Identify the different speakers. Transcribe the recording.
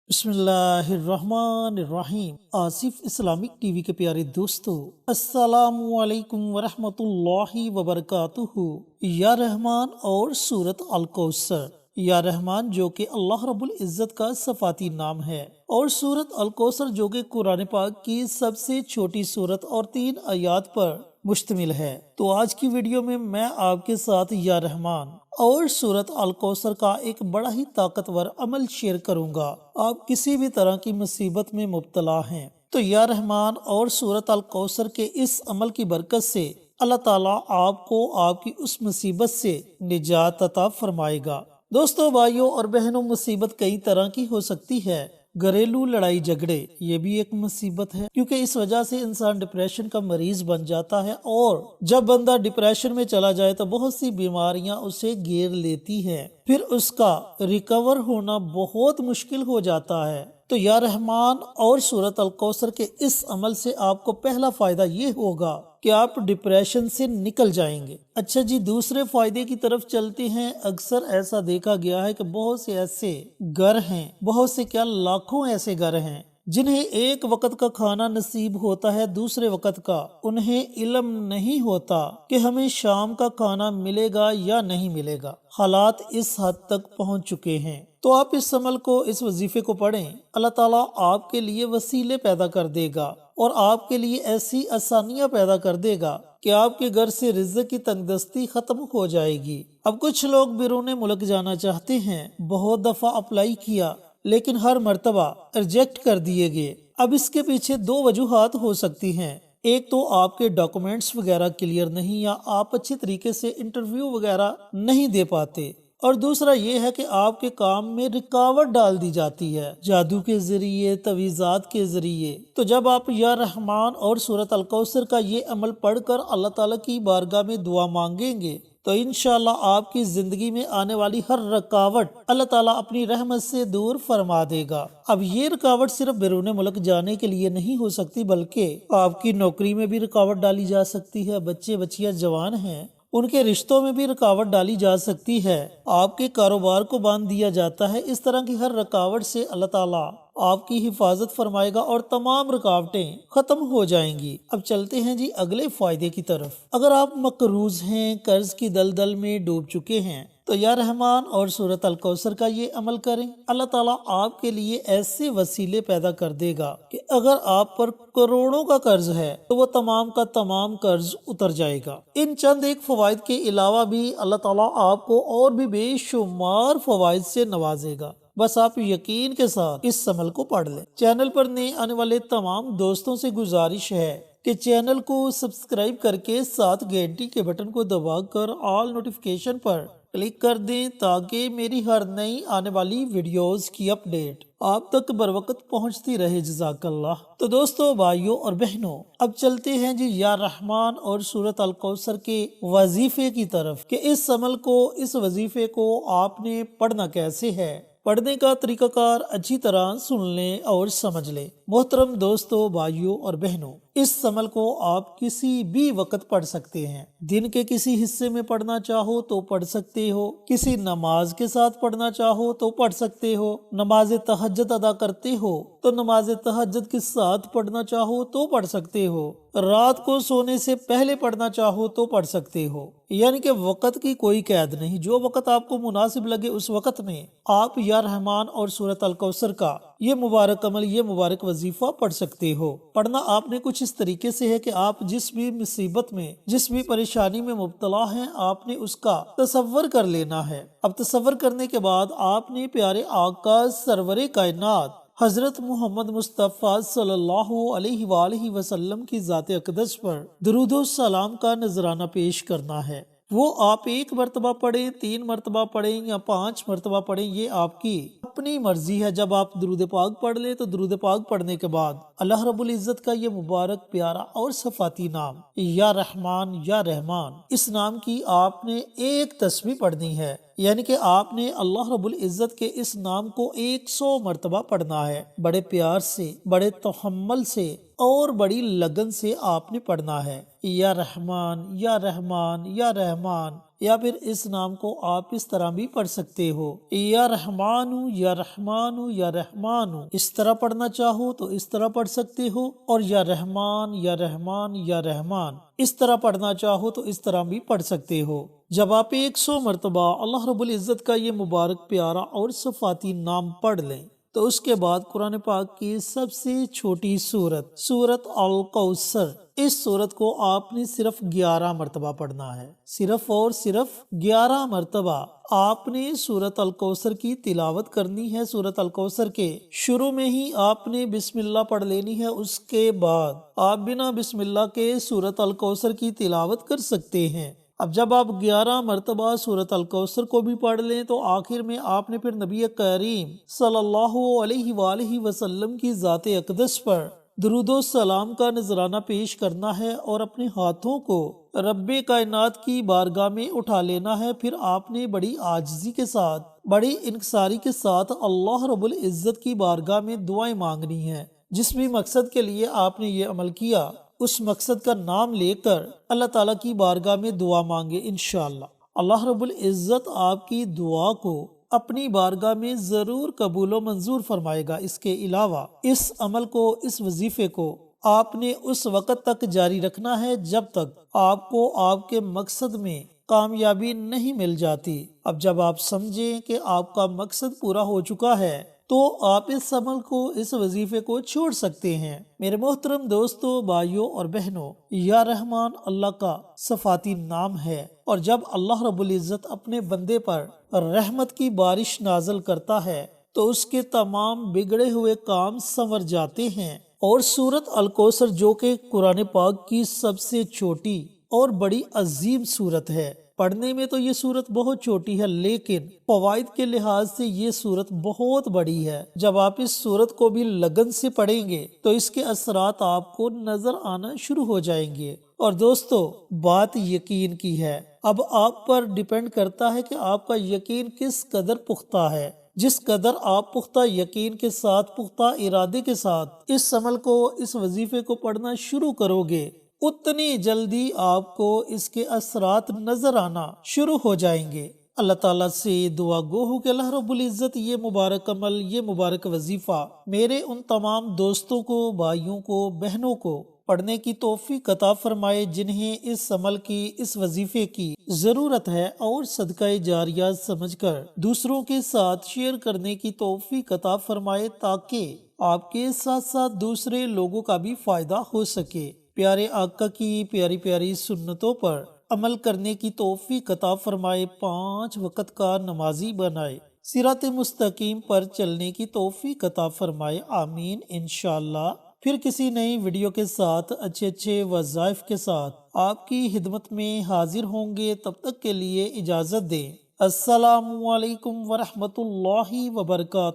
Speaker 1: بسم اللہ الرحمن الرحیم۔ آصف اسلامک ٹی وی کے پیارے دوستو، السلام علیکم ورحمۃ اللہ وبرکاتہ۔ یا رحمان اور سورت الکوثر۔ یا رحمان جو کہ اللہ رب العزت کا صفاتی نام ہے، اور سورت الکوثر جو کہ قرآن پاک کی سب سے چھوٹی سورت اور 3 آیات پر مشتمل ہے۔ تو آج کی ویڈیو میں آپ کے ساتھ یا رحمان اور سورت الکوثر کا ایک بڑا ہی طاقتور عمل شیئر کروں گا۔ آپ کسی بھی طرح کی مصیبت میں مبتلا ہیں تو یا رحمان اور سورت الکوثر کے اس عمل کی برکت سے اللہ تعالیٰ آپ کو آپ کی اس مصیبت سے نجات عطا فرمائے گا۔ دوستو، بھائیوں اور بہنوں، مصیبت کئی طرح کی ہو سکتی ہے۔ گھریلو لڑائی جھگڑے یہ بھی ایک مصیبت ہے، کیونکہ اس وجہ سے انسان ڈپریشن کا مریض بن جاتا ہے، اور جب بندہ ڈپریشن میں چلا جائے تو بہت سی بیماریاں اسے گھیر لیتی ہیں، پھر اس کا ریکور ہونا بہت مشکل ہو جاتا ہے۔ تو یا رحمان اور سورت الکوثر کے اس عمل سے آپ کو پہلا فائدہ یہ ہوگا کہ آپ ڈپریشن سے نکل جائیں گے۔ اچھا جی، دوسرے فائدے کی طرف چلتے ہیں۔ اکثر ایسا دیکھا گیا ہے کہ بہت سے ایسے گھر ہیں، بہت سے کیا لاکھوں ایسے گھر ہیں جنہیں ایک وقت کا کھانا نصیب ہوتا ہے، دوسرے وقت کا انہیں علم نہیں ہوتا کہ ہمیں شام کا کھانا ملے گا یا نہیں ملے گا۔ حالات اس حد تک پہنچ چکے ہیں۔ تو آپ اس عمل کو، اس وظیفے کو پڑھیں، اللہ تعالیٰ آپ کے لیے وسیلے پیدا کر دے گا اور آپ کے لیے ایسی آسانیاں پیدا کر دے گا کہ آپ کے گھر سے رزق کی تنگ دستی ختم ہو جائے گی۔ اب کچھ لوگ بیرون ملک جانا چاہتے ہیں، بہت دفعہ اپلائی کیا لیکن ہر مرتبہ ریجیکٹ کر دیے گئے۔ اب اس کے پیچھے 2 وجوہات ہو سکتی ہیں۔ ایک تو آپ کے ڈاکومنٹس وغیرہ کلیئر نہیں، یا آپ اچھی طریقے سے انٹرویو وغیرہ نہیں دے پاتے، اور دوسرا یہ ہے کہ آپ کے کام میں رکاوٹ ڈال دی جاتی ہے جادو کے ذریعے، تعویذات کے ذریعے۔ تو جب آپ یا رحمان اور سورت الکوثر کا یہ عمل پڑھ کر اللہ تعالیٰ کی بارگاہ میں دعا مانگیں گے تو انشاءاللہ آپ کی زندگی میں آنے والی ہر رکاوٹ اللہ تعالیٰ اپنی رحمت سے دور فرما دے گا۔ اب یہ رکاوٹ صرف بیرون ملک جانے کے لیے نہیں ہو سکتی، بلکہ آپ کی نوکری میں بھی رکاوٹ ڈالی جا سکتی ہے۔ بچے بچیاں جوان ہیں، ان کے رشتوں میں بھی رکاوٹ ڈالی جا سکتی ہے، آپ کے کاروبار کو باندھ دیا جاتا ہے۔ اس طرح کی ہر رکاوٹ سے اللہ تعالیٰ آپ کی حفاظت فرمائے گا اور تمام رکاوٹیں ختم ہو جائیں گی۔ اب چلتے ہیں جی اگلے فائدے کی طرف۔ اگر آپ مقروض ہیں، قرض کی دلدل میں ڈوب چکے ہیں، تو یا رحمان اور سورت الکوثر کا یہ عمل کریں۔ اللہ تعالیٰ آپ کے لیے ایسے وسیلے پیدا کر دے گا کہ اگر آپ پر کروڑوں کا قرض ہے تو وہ تمام کا تمام قرض اتر جائے گا۔ ان چند ایک فوائد کے علاوہ بھی اللہ تعالیٰ آپ کو اور بھی بے شمار فوائد سے نوازے گا، بس آپ یقین کے ساتھ اس عمل کو پڑھ لیں۔ چینل پر نئے آنے والے تمام دوستوں سے گزارش ہے کہ چینل کو سبسکرائب کر کے ساتھ گھنٹی کے بٹن کو دبا کر آل نوٹیفیکیشن پر کلک کر دیں، تاکہ میری ہر نئی آنے والی ویڈیوز کی اپڈیٹ آپ تک بر وقت پہنچتی رہے۔ جزاک اللہ۔ تو دوستو، بھائیوں اور بہنوں، اب چلتے ہیں جی یا رحمان اور سورت الکوثر کے وظیفے کی طرف، کہ اس عمل کو، اس وظیفے کو آپ نے پڑھنا کیسے ہے۔ پڑھنے کا طریقہ کار اچھی طرح سن لیں اور سمجھ لیں۔ محترم دوستو، بھائیوں اور بہنوں، اس عمل کو آپ کسی بھی وقت پڑھ سکتے ہیں۔ دن کے کسی حصے میں پڑھنا چاہو تو پڑھ سکتے ہو، کسی نماز کے ساتھ پڑھنا چاہو تو پڑھ سکتے ہو، نماز تہجد ادا کرتے ہو تو نماز تہجد کے ساتھ پڑھنا چاہو تو پڑھ سکتے ہو، رات کو سونے سے پہلے پڑھنا چاہو تو پڑھ سکتے ہو۔ یعنی کہ وقت کی کوئی قید نہیں، جو وقت آپ کو مناسب لگے اس وقت میں آپ یا رحمان اور سورت الکوثر کا یہ مبارک عمل، یہ مبارک وظیفہ پڑھ سکتے ہو۔ پڑھنا آپ نے کچھ اس طریقے سے ہے کہ آپ جس بھی مصیبت میں، جس بھی پریشانی میں مبتلا ہیں، آپ نے اس کا تصور کر لینا ہے۔ اب تصور کرنے کے بعد آپ نے پیارے آقا سرور کائنات حضرت محمد مصطفیٰ صلی اللہ علیہ وآلہ وسلم کی ذات اقدس پر درود و سلام کا نذرانہ پیش کرنا ہے۔ وہ آپ 1 مرتبہ پڑھیں، 3 مرتبہ پڑھیں یا 5 مرتبہ پڑھیں، یہ آپ کی اپنی مرضی ہے۔ جب آپ درود پاک پڑھ لیں تو درود پاک پڑھنے کے بعد اللہ رب العزت کا یہ مبارک پیارا اور صفاتی نام یا رحمان یا رحمان، اس نام کی آپ نے ایک تسبیح پڑھنی ہے۔ یعنی کہ آپ نے اللہ رب العزت کے اس نام کو 100 مرتبہ پڑھنا ہے۔ بڑے پیار سے، بڑے تحمل سے اور بڑی لگن سے آپ نے پڑھنا ہے۔ یا رحمان یا رحمان یا رحمان، یا پھر اس نام کو آپ اس طرح بھی پڑھ سکتے ہو، یا رحمانو یا رحمانو یا رحمانو، اس طرح پڑھنا چاہو تو اس طرح پڑھ سکتے ہو، اور یا رحمان یا رحمان یا رحمان اس طرح پڑھنا چاہو تو اس طرح بھی پڑھ سکتے ہو۔ جب آپ 100 مرتبہ اللہ رب العزت کا یہ مبارک پیارا اور صفاتی نام پڑھ لیں تو اس کے بعد قرآن پاک کی سب سے چھوٹی سورت، سورت الکوثر، اس سورت کو آپ نے صرف 11 مرتبہ پڑھنا ہے، صرف اور صرف 11 مرتبہ آپ نے سورت الکوثر کی تلاوت کرنی ہے۔ سورت الکوثر کے شروع میں ہی آپ نے بسم اللہ پڑھ لینی ہے، اس کے بعد آپ بنا بسم اللہ کے سورت الکوثر کی تلاوت کر سکتے ہیں۔ اب جب آپ 11 مرتبہ سورت الکوثر کو بھی پڑھ لیں تو آخر میں آپ نے پھر نبی کریم صلی اللہ علیہ وآلہ وسلم کی ذات اقدس پر درود و سلام کا نذرانہ پیش کرنا ہے اور اپنے ہاتھوں کو رب کائنات کی بارگاہ میں اٹھا لینا ہے۔ پھر آپ نے بڑی عاجزی کے ساتھ، بڑی انکساری کے ساتھ اللہ رب العزت کی بارگاہ میں دعائیں مانگنی ہیں۔ جس بھی مقصد کے لیے آپ نے یہ عمل کیا، اس مقصد کا نام لے کر اللہ تعالیٰ کی بارگاہ میں دعا مانگے، انشاءاللہ اللہ رب العزت آپ کی دعا کو اپنی بارگاہ میں ضرور قبول و منظور فرمائے گا۔ اس کے علاوہ اس عمل کو، اس وظیفے کو آپ نے اس وقت تک جاری رکھنا ہے جب تک آپ کو آپ کے مقصد میں کامیابی نہیں مل جاتی۔ اب جب آپ سمجھیں کہ آپ کا مقصد پورا ہو چکا ہے تو آپ اس عمل کو، اس وظیفے کو چھوڑ سکتے ہیں۔ میرے محترم دوستو، بھائیوں اور بہنوں، یا رحمان اللہ کا صفاتی نام ہے، اور جب اللہ رب العزت اپنے بندے پر رحمت کی بارش نازل کرتا ہے تو اس کے تمام بگڑے ہوئے کام سنور جاتے ہیں۔ اور سورت الکوثر جو کہ قرآن پاک کی سب سے چھوٹی اور بڑی عظیم سورت ہے، پڑھنے میں تو یہ سورت بہت چھوٹی ہے لیکن فوائد کے لحاظ سے یہ سورت بہت بڑی ہے۔ جب آپ اس سورت کو بھی لگن سے پڑھیں گے تو اس کے اثرات آپ کو نظر آنا شروع ہو جائیں گے۔ اور دوستو، بات یقین کی ہے، اب آپ پر ڈیپینڈ کرتا ہے کہ آپ کا یقین کس قدر پختہ ہے۔ جس قدر آپ پختہ یقین کے ساتھ، پختہ ارادے کے ساتھ اس عمل کو، اس وظیفے کو پڑھنا شروع کرو گے، اتنی جلدی آپ کو اس کے اثرات نظر آنا شروع ہو جائیں گے۔ اللہ تعالیٰ سے دعا گو ہوں کہ اللہ رب العزت یہ مبارک عمل، یہ مبارک وظیفہ میرے ان تمام دوستوں کو، بھائیوں کو، بہنوں کو پڑھنے کی توفیق عطا فرمائے جنہیں اس عمل کی، اس وظیفے کی ضرورت ہے، اور صدقہ جاریہ سمجھ کر دوسروں کے ساتھ شیئر کرنے کی توفیق عطا فرمائے تاکہ آپ کے ساتھ ساتھ دوسرے لوگوں کا بھی فائدہ ہو سکے۔ پیارے آقا کی پیاری پیاری سنتوں پر عمل کرنے کی توفیق عطا فرمائے، 5 وقت کا نمازی بنائے، صراط مستقیم پر چلنے کی توفیق عطا فرمائے، آمین انشاءاللہ۔ پھر کسی نئی ویڈیو کے ساتھ، اچھے وظائف کے ساتھ آپ کی خدمت میں حاضر ہوں گے۔ تب تک کے لیے اجازت دیں۔ السلام علیکم ورحمۃ اللہ وبرکاتہ۔